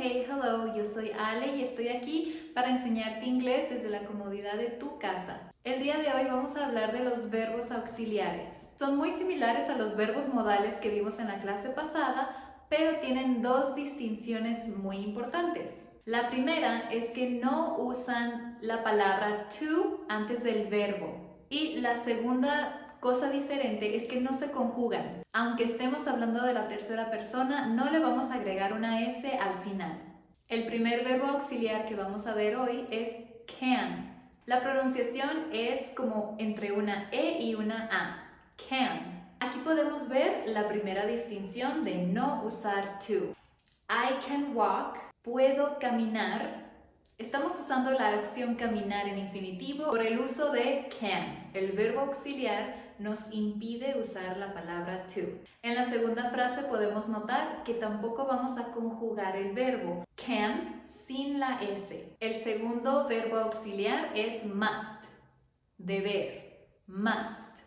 hey, hello, yo soy Ale y estoy aquí para enseñarte inglés desde la comodidad de tu casa. El día de hoy vamos a hablar de los verbos auxiliares. Son muy similares a los verbos modales que vimos en la clase pasada, pero tienen dos distinciones muy importantes. La primera es que no usan la palabra to antes del verbo. Y la segunda cosa diferente es que no se conjugan. Aunque estemos hablando de la tercera persona, no le vamos a agregar una S al final. El primer verbo auxiliar que vamos a ver hoy es can. La pronunciación es como entre una E y una A. Can. Aquí podemos ver la primera distinción de no usar to. I can walk. Puedo caminar. Estamos usando la acción caminar en infinitivo por el uso de can. El verbo auxiliar nos impide usar la palabra to. En la segunda frase podemos notar que tampoco vamos a conjugar el verbo can sin la S. El segundo verbo auxiliar es must, deber, must.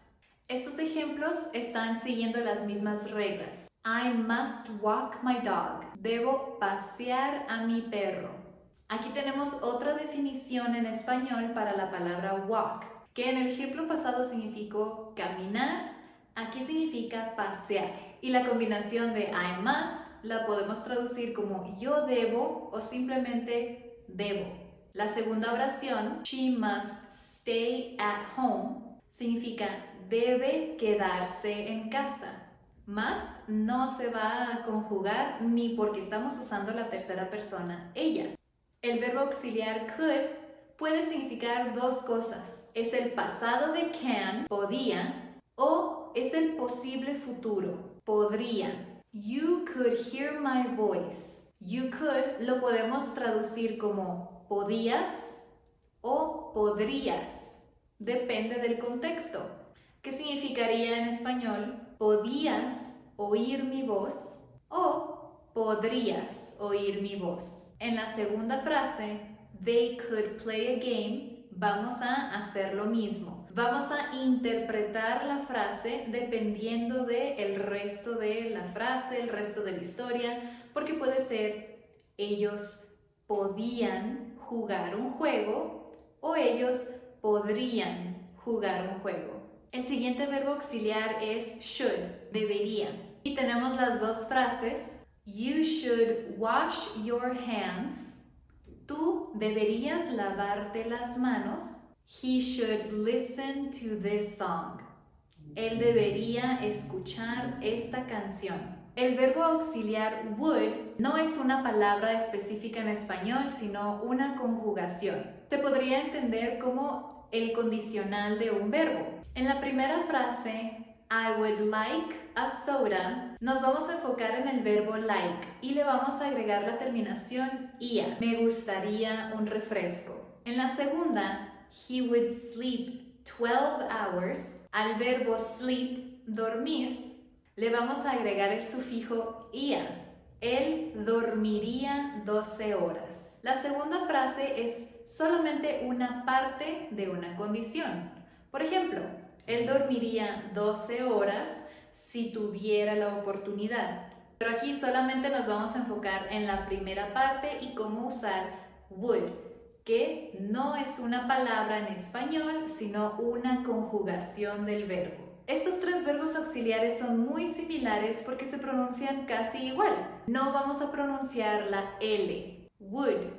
Estos ejemplos están siguiendo las mismas reglas. I must walk my dog. Debo pasear a mi perro. Aquí tenemos otra definición en español para la palabra walk, que en el ejemplo pasado significó caminar, aquí significa pasear. Y la combinación de I must la podemos traducir como yo debo o simplemente debo. La segunda oración, she must stay at home, significa debe quedarse en casa. Must no se va a conjugar ni porque estamos usando la tercera persona, ella. El verbo auxiliar could puede significar dos cosas. Es el pasado de can, podía, o es el posible futuro, podría. You could hear my voice. You could lo podemos traducir como podías o podrías. Depende del contexto. ¿Qué significaría en español? ¿Podías oír mi voz? O ¿podrías oír mi voz? En la segunda frase, they could play a game, vamos a hacer lo mismo. Vamos a interpretar la frase dependiendo del resto de la frase, el resto de la historia, porque puede ser ellos podían jugar un juego o ellos podrían jugar un juego. El siguiente verbo auxiliar es should, debería. Y tenemos las dos frases. You should wash your hands. Tú deberías lavarte las manos. He should listen to this song. Él debería escuchar esta canción. El verbo auxiliar would no es una palabra específica en español, sino una conjugación. Se podría entender como el condicional de un verbo. En la primera frase, I would like a soda, nos vamos a enfocar en el verbo like y le vamos a agregar la terminación ia. Me gustaría un refresco. En la segunda, he would sleep 12 hours. Al verbo sleep, dormir, le vamos a agregar el sufijo ia. Él dormiría 12 horas. La segunda frase es solamente una parte de una condición. Por ejemplo, él dormiría 12 horas si tuviera la oportunidad. Pero aquí solamente nos vamos a enfocar en la primera parte y cómo usar would, que no es una palabra en español, sino una conjugación del verbo. Estos tres verbos auxiliares son muy similares porque se pronuncian casi igual. No vamos a pronunciar la L. Would,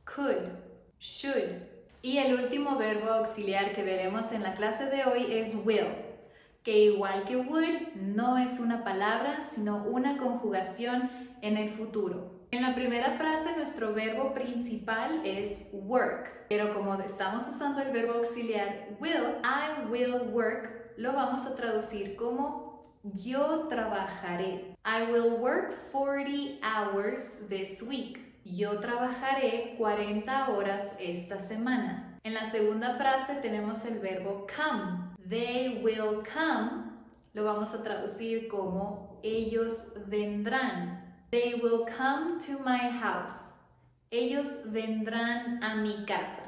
could, should. Y el último verbo auxiliar que veremos en la clase de hoy es will, que igual que would no es una palabra, sino una conjugación en el futuro. En la primera frase nuestro verbo principal es work, pero como estamos usando el verbo auxiliar will, I will work, lo vamos a traducir como yo trabajaré. I will work 40 hours this week. Yo trabajaré 40 horas esta semana. En la segunda frase tenemos el verbo come. They will come. Lo vamos a traducir como ellos vendrán. They will come to my house. Ellos vendrán a mi casa.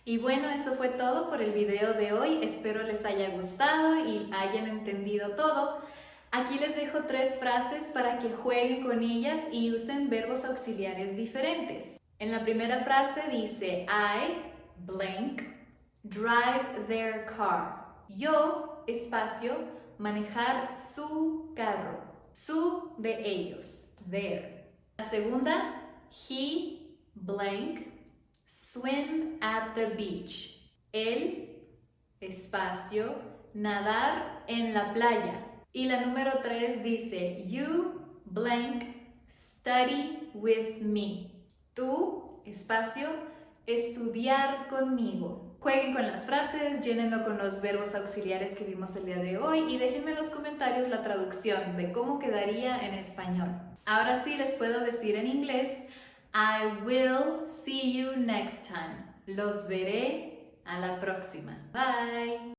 Y bueno, eso fue todo por el video de hoy. Espero les haya gustado y hayan entendido todo. Aquí les dejo 3 frases para que jueguen con ellas y usen verbos auxiliares diferentes. En la primera frase dice I, blank, drive their car. Yo, espacio, manejar su carro. Su de ellos, their. La segunda, he, blank, swim at the beach. Él, espacio, nadar en la playa. Y la número 3 dice, you, blank, study with me. Tú, espacio, estudiar conmigo. Jueguen con las frases, llénenlo con los verbos auxiliares que vimos el día de hoy y déjenme en los comentarios la traducción de cómo quedaría en español. Ahora sí les puedo decir en inglés, I will see you next time. Los veré a la próxima. Bye.